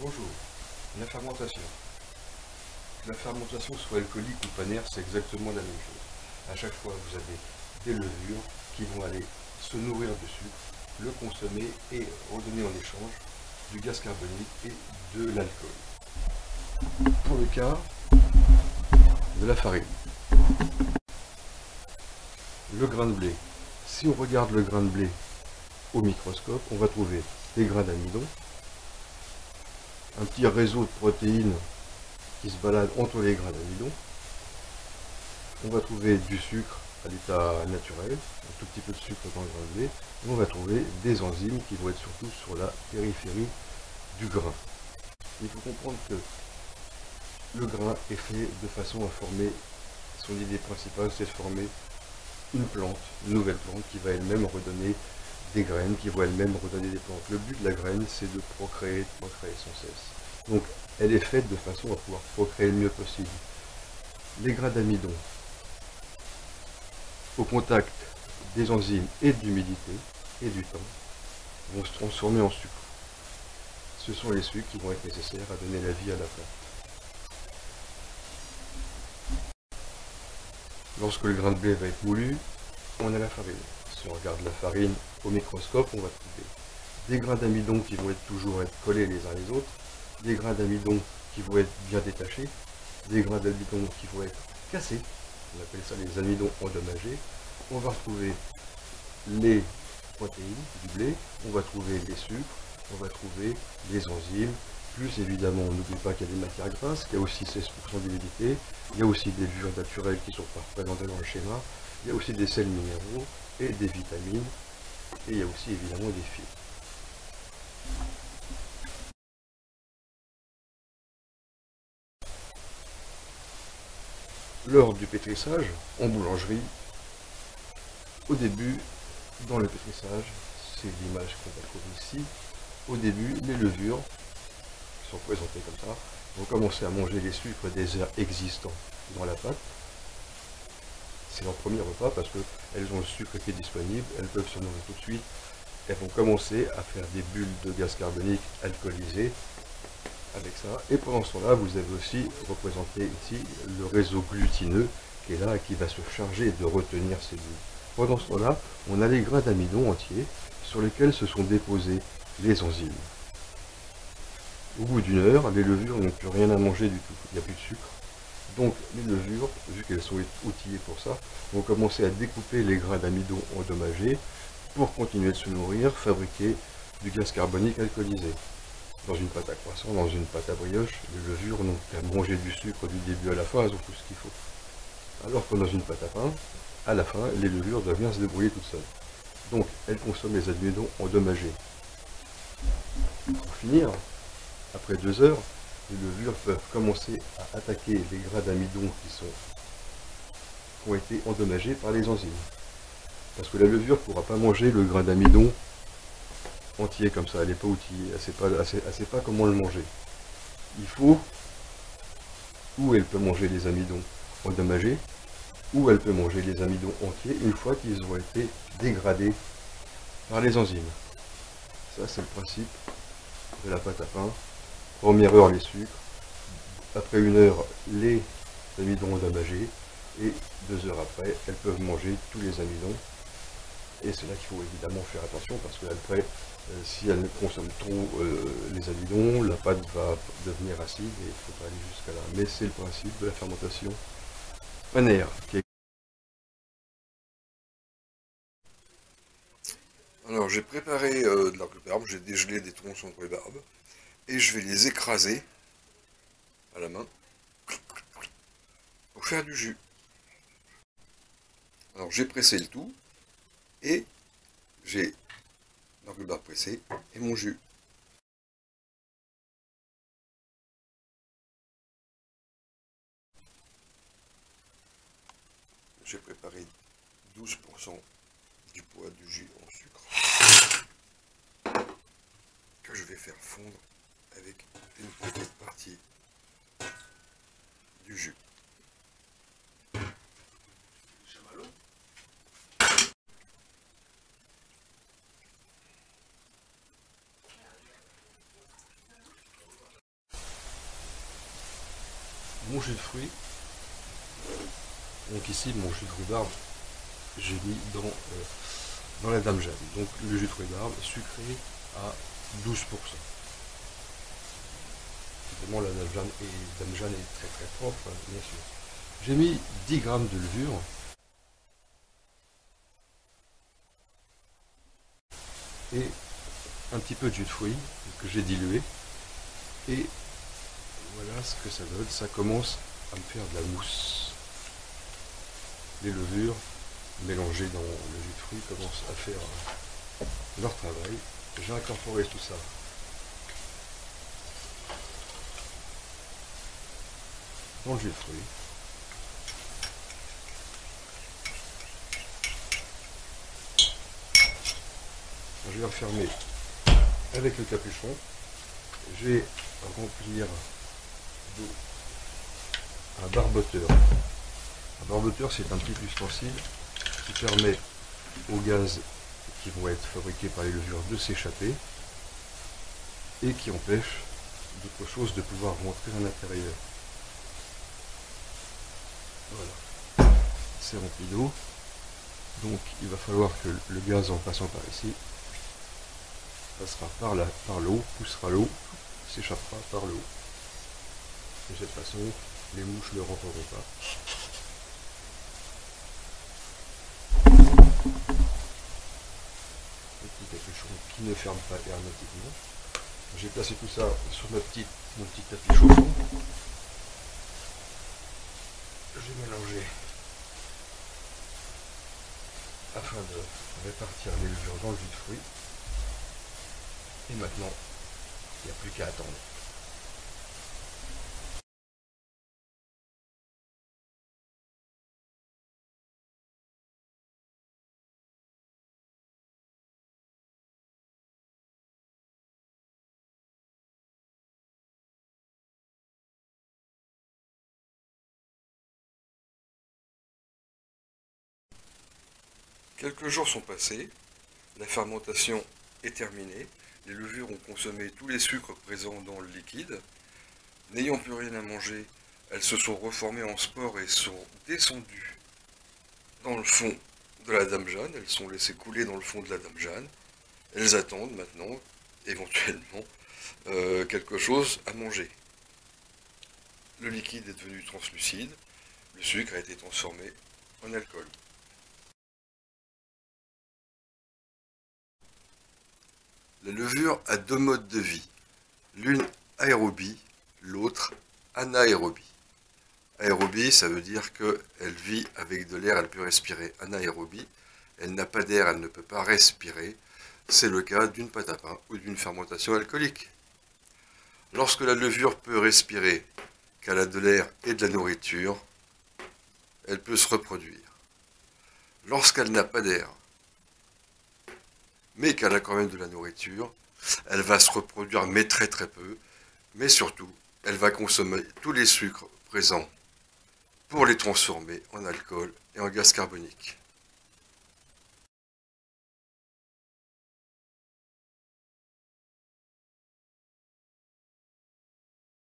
Bonjour, la fermentation. Que la fermentation soit alcoolique ou panaire, c'est exactement la même chose. À chaque fois, vous avez des levures qui vont aller se nourrir de sucre, le consommer et redonner en échange du gaz carbonique et de l'alcool. Pour le cas de la farine, le grain de blé. Si on regarde le grain de blé au microscope, on va trouver des grains d'amidon, un petit réseau de protéines qui se balade entre les grains d'amidon. On va trouver du sucre à l'état naturel, un tout petit peu de sucre dans le grain de blé, et on va trouver des enzymes qui vont être surtout sur la périphérie du grain. Il faut comprendre que le grain est fait de façon à former, son idée principale c'est de former une plante, une nouvelle plante qui va elle-même redonner des graines, qui vont elle-même redonner des plantes. Le but de la graine c'est de procréer sans cesse. Donc elle est faite de façon à pouvoir procréer le mieux possible. Les grains d'amidon, au contact des enzymes et de l'humidité et du temps, vont se transformer en sucre. Ce sont les sucres qui vont être nécessaires à donner la vie à la plante. Lorsque le grain de blé va être moulu, on a la farine. Si on regarde la farine au microscope, on va trouver des grains d'amidon qui vont toujours être collés les uns les autres, des grains d'amidon qui vont être bien détachés, des grains d'amidon qui vont être cassés, on appelle ça les amidons endommagés. On va retrouver les protéines du blé, on va trouver les sucres, on va trouver les enzymes, plus évidemment on n'oublie pas qu'il y a des matières grasses, qu'il y a aussi 16% d'humidité, il y a aussi des levures naturelles qui ne sont pas représentées dans le schéma, il y a aussi des sels minéraux et des vitamines, et il y a aussi évidemment des fibres. Lors du pétrissage, en boulangerie, au début, dans le pétrissage, c'est l'image qu'on va trouver ici, au début, les levures, qui sont présentées comme ça, vont commencer à manger les sucres des herbes existants dans la pâte. C'est leur premier repas parce qu'elles ont le sucre qui est disponible, elles peuvent se nourrir tout de suite, elles vont commencer à faire des bulles de gaz carbonique alcoolisé avec ça. Et pendant ce temps-là, vous avez aussi représenté ici le réseau glutineux qui est là et qui va se charger de retenir ces bulles. Pendant ce temps-là, on a les grains d'amidon entiers sur lesquels se sont déposés les enzymes. Au bout d'une heure, les levures n'ont plus rien à manger du tout, il n'y a plus de sucre. Donc les levures, vu qu'elles sont outillées pour ça, vont commencer à découper les grains d'amidon endommagés pour continuer de se nourrir, fabriquer du gaz carbonique alcoolisé. Dans une pâte à croissant, dans une pâte à brioche, les levures n'ont qu'à manger du sucre du début à la fin, elles ont tout ce qu'il faut. Alors que dans une pâte à pain, à la fin, les levures doivent bien se débrouiller toutes seules. Donc elles consomment les amidons endommagés. Pour finir, après 2 heures, les levures peuvent commencer à attaquer les grains d'amidon qui ont été endommagés par les enzymes. Parce que la levure ne pourra pas manger le grain d'amidon entier comme ça, elle n'est pas outillée, elle ne sait pas comment le manger. Il faut, ou elle peut manger les amidons endommagés, ou elle peut manger les amidons entiers une fois qu'ils ont été dégradés par les enzymes. Ça c'est le principe de la pâte à pain. Première heure les sucres, après 1 heure les amidons endommagés, et 2 heures après elles peuvent manger tous les amidons. Et c'est là qu'il faut évidemment faire attention parce qu'après, si elles consomment trop les amidons, la pâte va devenir acide et il ne faut pas aller jusqu'à là. Mais c'est le principe de la fermentation panaire. Alors j'ai préparé de la rhubarbe, j'ai dégelé des tronçons de rhubarbe et je vais les écraser à la main pour faire du jus. Alors j'ai pressé le tout et j'ai la rhubarbe pressée et mon jus. J'ai préparé 12% du poids du jus en sucre que je vais faire fondre avec une petite partie du jus. mon jus de fruits. Donc ici, mon jus de rhubarbe, j'ai mis dans la Dame Jeanne. Donc le jus de rhubarbe sucré à 12%. Évidemment, la Dame Jeanne est très très propre, bien sûr. J'ai mis 10 grammes de levure. Et un petit peu de jus de fruits que j'ai dilué. Et voilà ce que ça donne. Ça commence à me faire de la mousse. Les levures mélangées dans le jus de fruits commencent à faire leur travail. J'ai incorporé tout ça dans le jus de fruits. Je vais refermer avec le capuchon. Je vais remplir d'eau un barboteur. Un barboteur, c'est un petit ustensile qui permet aux gaz qui vont être fabriqués par les levures de s'échapper et qui empêche d'autres choses de pouvoir rentrer à l'intérieur. Voilà, c'est rempli d'eau. Donc il va falloir que le gaz, en passant par ici, passera par l'eau, poussera l'eau, s'échappera par le haut. De cette façon, les mouches ne rentreront pas. Le petit capuchon qui ne ferme pas hermétiquement. J'ai placé tout ça sur mon petit tapis chauffant. J'ai mélangé afin de répartir les levures dans le jus de fruits. Et maintenant, il n'y a plus qu'à attendre. Quelques jours sont passés, la fermentation est terminée, les levures ont consommé tous les sucres présents dans le liquide. N'ayant plus rien à manger, elles se sont reformées en spores et sont descendues dans le fond de la Dame Jeanne. Elles sont laissées couler dans le fond de la Dame Jeanne. Elles attendent maintenant, éventuellement, quelque chose à manger. Le liquide est devenu translucide, le sucre a été transformé en alcool. La levure a deux modes de vie, l'une aérobie, l'autre anaérobie. Aérobie, ça veut dire qu'elle vit avec de l'air, elle peut respirer. Anaérobie, elle n'a pas d'air, elle ne peut pas respirer. C'est le cas d'une pâte à pain ou d'une fermentation alcoolique. Lorsque la levure peut respirer, qu'elle a de l'air et de la nourriture, elle peut se reproduire. Lorsqu'elle n'a pas d'air, mais qu'elle a quand même de la nourriture, elle va se reproduire, mais très très peu, mais surtout, elle va consommer tous les sucres présents pour les transformer en alcool et en gaz carbonique.